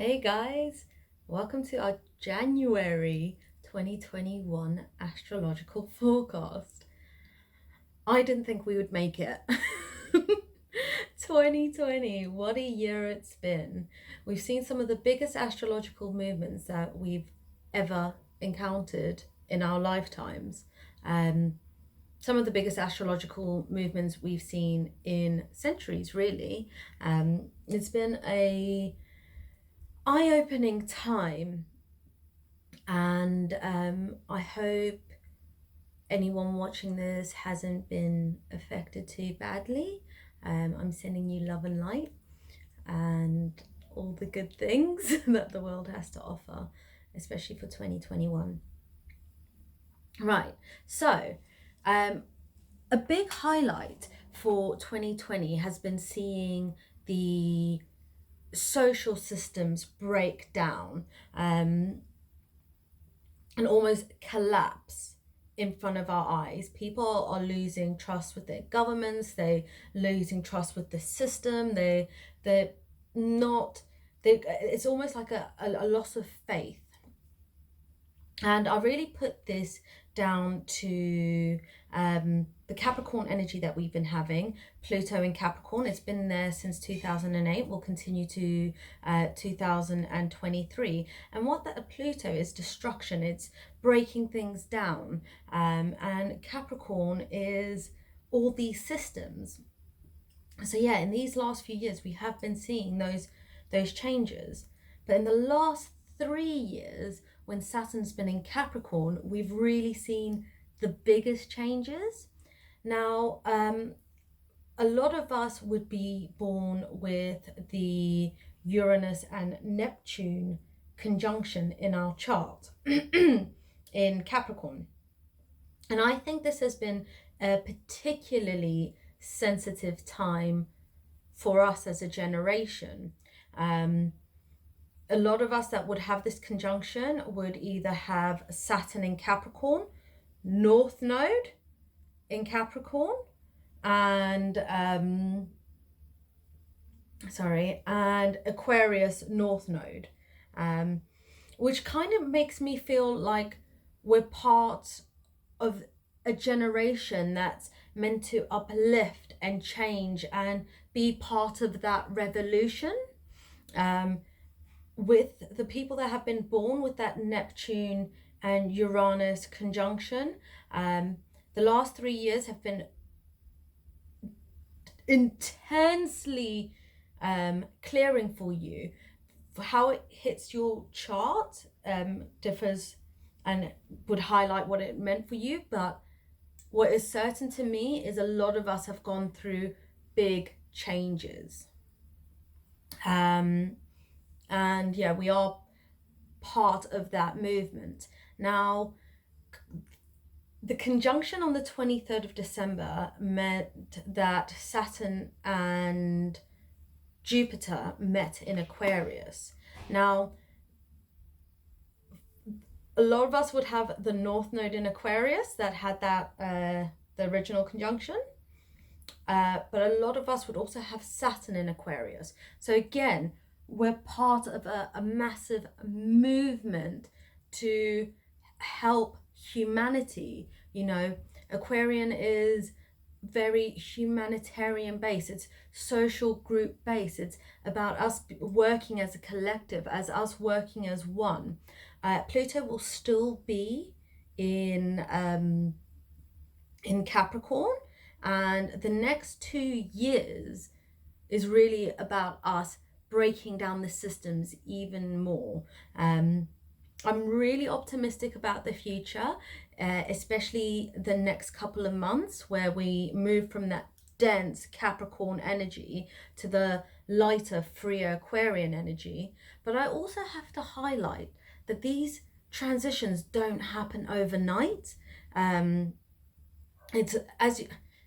Hey guys, welcome to our January 2021 astrological forecast. I didn't think we would make it. 2020, what a year it's been. We've seen some of the biggest astrological movements that we've ever encountered in our lifetimes. Some of the biggest astrological movements we've seen in centuries, really. It's been a eye-opening time, and I hope anyone watching this hasn't been affected too badly. I'm sending you love and light and all the good things that the world has to offer, especially for 2021. Right, so a big highlight for 2020 has been seeing the social systems break down and almost collapse in front of our eyes. People are losing trust with their governments, they're losing trust with the system, they're not, it's almost like a loss of faith. And I really put this down to the Capricorn energy that we've been having. Pluto in Capricorn, it's been there since 2008, will continue to 2023. And what that Pluto is destruction, it's breaking things down. And Capricorn is all these systems. So yeah, in these last few years, we have been seeing those changes. But in the last 3 years, when Saturn's been in Capricorn, we've really seen the biggest changes. Now, a lot of us would be born with the Uranus and Neptune conjunction in our chart in Capricorn. And I think this has been a particularly sensitive time for us as a generation. A lot of us that would have this conjunction would either have Saturn in Capricorn, North Node in Capricorn, and Aquarius North Node, which kind of makes me feel like we're part of a generation that's meant to uplift and change and be part of that revolution. With the people that have been born with that Neptune and Uranus conjunction, the last 3 years have been intensely clearing for you. For how it hits your chart differs and would highlight what it meant for you, but what is certain to me is a lot of us have gone through big changes. And yeah, we are part of that movement. Now, the conjunction on the 23rd of December meant that Saturn and Jupiter met in Aquarius. Now, a lot of us would have the North Node in Aquarius that had that the original conjunction. But a lot of us would also have Saturn in Aquarius. So again, we're part of a massive movement to help humanity. You know, Aquarian is very humanitarian based, it's social group based, it's about us working as a collective, as us working as one. Pluto will still be in Capricorn, and the next 2 years is really about us breaking down the systems even more. I'm really optimistic about the future, especially the next couple of months where we move from that dense Capricorn energy to the lighter, freer Aquarian energy. But I also have to highlight that these transitions don't happen overnight. It's as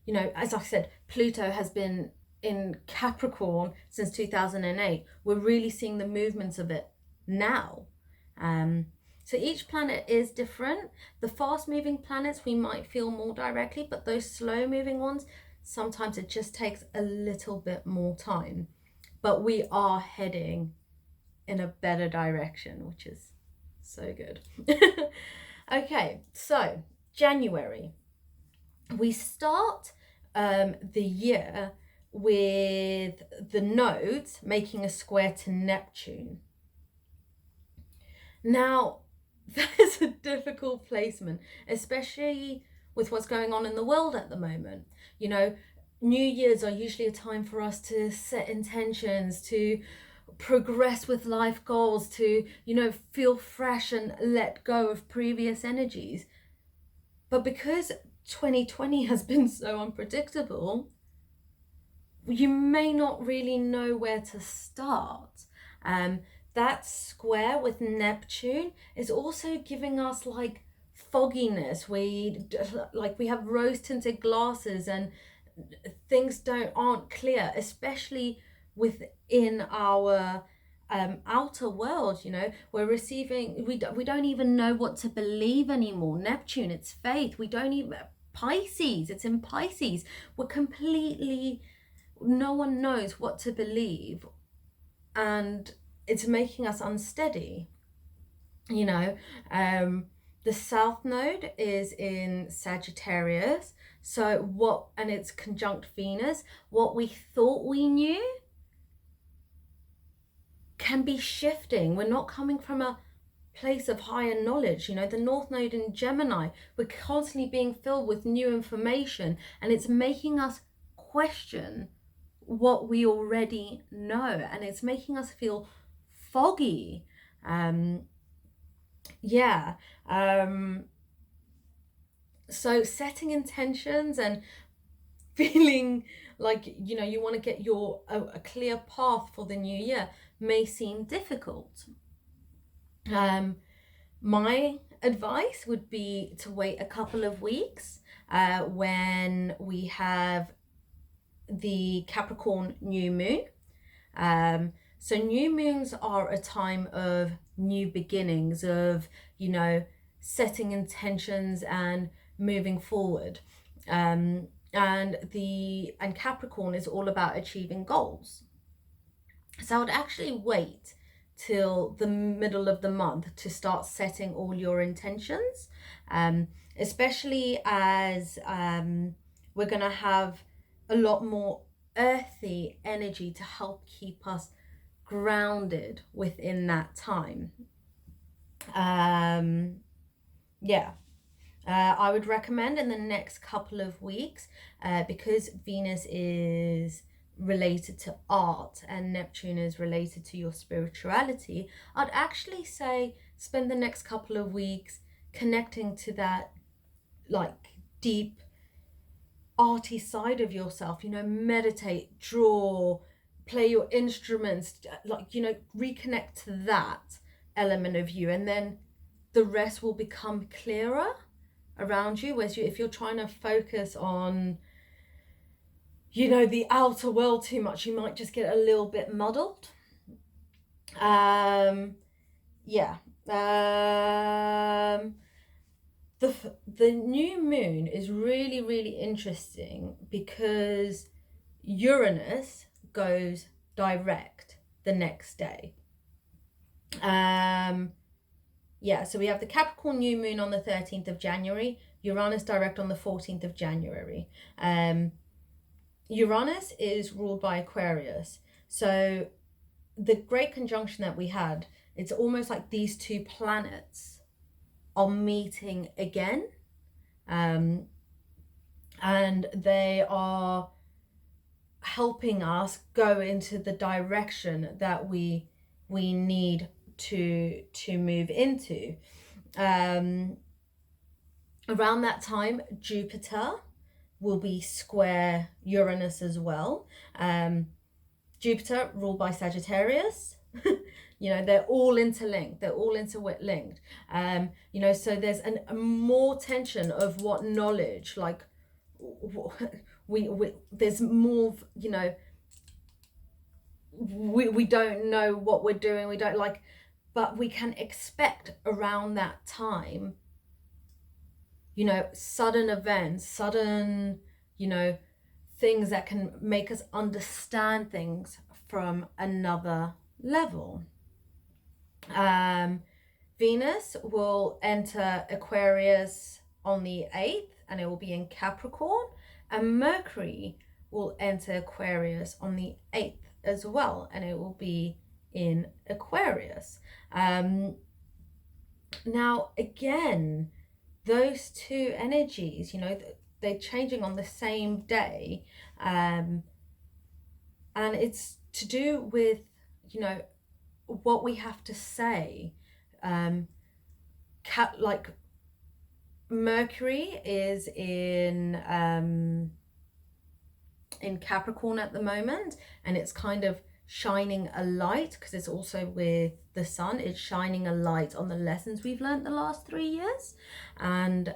you know, as I said, Pluto has been in Capricorn since 2008. We're really seeing the movements of it now. So each planet is different. The fast moving planets we might feel more directly, but those slow moving ones, sometimes it just takes a little bit more time. But we are heading in a better direction, which is so good. Okay, so January. We start the year with the nodes making a square to Neptune. Now, that is a difficult placement, especially with what's going on in the world at the moment. You know, New Year's are usually a time for us to set intentions, to progress with life goals, to, you know, feel fresh and let go of previous energies. But because 2020 has been so unpredictable, you may not really know where to start. That square with Neptune is also giving us like fogginess. We have rose tinted glasses and things aren't clear, especially within our outer world. You know, we're receiving, we don't even know what to believe anymore. Neptune, it's faith. We don't even, Pisces, it's in Pisces. We're completely, no one knows what to believe, and it's making us unsteady. You know, the South Node is in Sagittarius, and it's conjunct Venus. What we thought we knew can be shifting. We're not coming from a place of higher knowledge. You know, the North Node in Gemini, we're constantly being filled with new information, and it's making us question what we already know, and it's making us feel foggy. So setting intentions and feeling like, you know, you want to get a clear path for the new year may seem difficult. My advice would be to wait a couple of weeks when we have the Capricorn New Moon. So new moons are a time of new beginnings, of, you know, setting intentions and moving forward. And Capricorn is all about achieving goals. So I would actually wait till the middle of the month to start setting all your intentions, especially as we're going to have a lot more earthy energy to help keep us grounded within that time. I would recommend in the next couple of weeks, because Venus is related to art and Neptune is related to your spirituality, I'd actually say spend the next couple of weeks connecting to that like deep arty side of yourself. You know, meditate, draw, play your instruments, like, you know, reconnect to that element of you, and then the rest will become clearer around you. Whereas if you're trying to focus on, you know, the outer world too much, you might just get a little bit muddled. The new moon is really, really interesting because Uranus goes direct the next day. So we have the Capricorn New Moon on the 13th of January, Uranus direct on the 14th of January. Uranus is ruled by Aquarius. So the great conjunction that we had, it's almost like these two planets are meeting again. And they are helping us go into the direction that we need to move into. Around that time, Jupiter will be square Uranus as well. Jupiter ruled by Sagittarius. You know, they're all interlinked. They're all interlinked. You know, so there's a more tension of what knowledge, like there's more, you know, we don't know what we're doing. We don't like, but we can expect around that time, you know, sudden events, sudden, you know, things that can make us understand things from another level. Venus will enter Aquarius on the 8th, and it will be in Capricorn, and Mercury will enter Aquarius on the 8th as well, and it will be in Aquarius. Now again, those two energies, you know, they're changing on the same day, and it's to do with, you know, what we have to say. Like Mercury is in Capricorn at the moment, and it's kind of shining a light, because it's also with the sun. It's shining a light on the lessons we've learned the last 3 years, and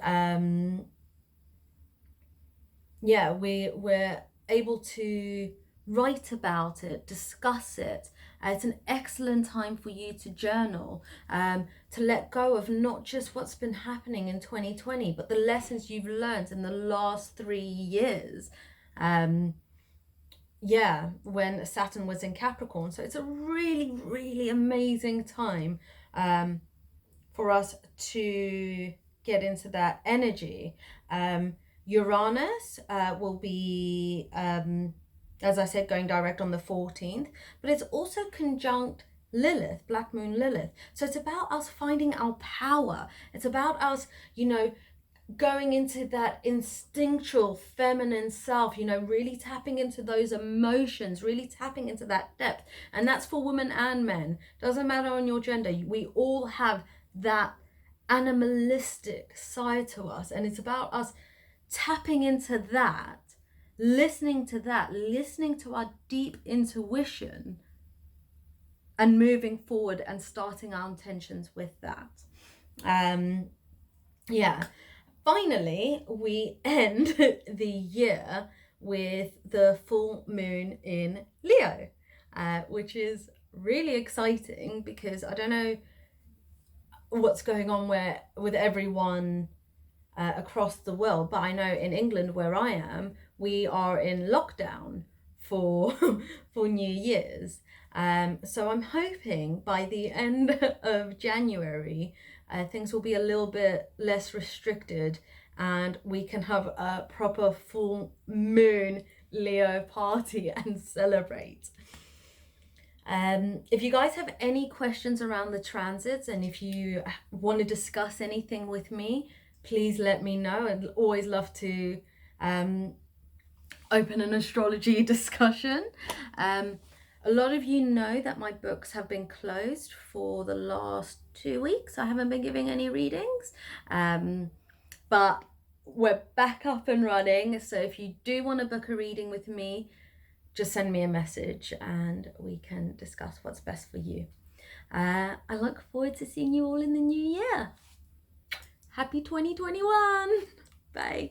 yeah, we're able to write about it, discuss it. It's an excellent time for you to journal, to let go of not just what's been happening in 2020, but the lessons you've learned in the last 3 years. Yeah, when Saturn was in Capricorn. So it's a really, really amazing time for us to get into that energy. Uranus will be, as I said, going direct on the 14th, but it's also conjunct Lilith, Black Moon Lilith. So it's about us finding our power. It's about us, you know, going into that instinctual feminine self, you know, really tapping into those emotions, really tapping into that depth. And that's for women and men. Doesn't matter on your gender. We all have that animalistic side to us, and it's about us tapping into that, listening to our deep intuition, and moving forward and starting our intentions with that. Yeah. Finally, we end the year with the full moon in Leo, which is really exciting, because I don't know what's going on with everyone across the world, but I know in England, where I am, we are in lockdown for New Year's. So I'm hoping by the end of January, things will be a little bit less restricted, and we can have a proper full moon Leo party and celebrate. If you guys have any questions around the transits, and if you want to discuss anything with me, please let me know. I'd always love to open an astrology discussion. A lot of you know that my books have been closed for the last 2 weeks. I haven't been giving any readings, but we're back up and running. So if you do want to book a reading with me, just send me a message and we can discuss what's best for you. I look forward to seeing you all in the new year. Happy 2021. Bye.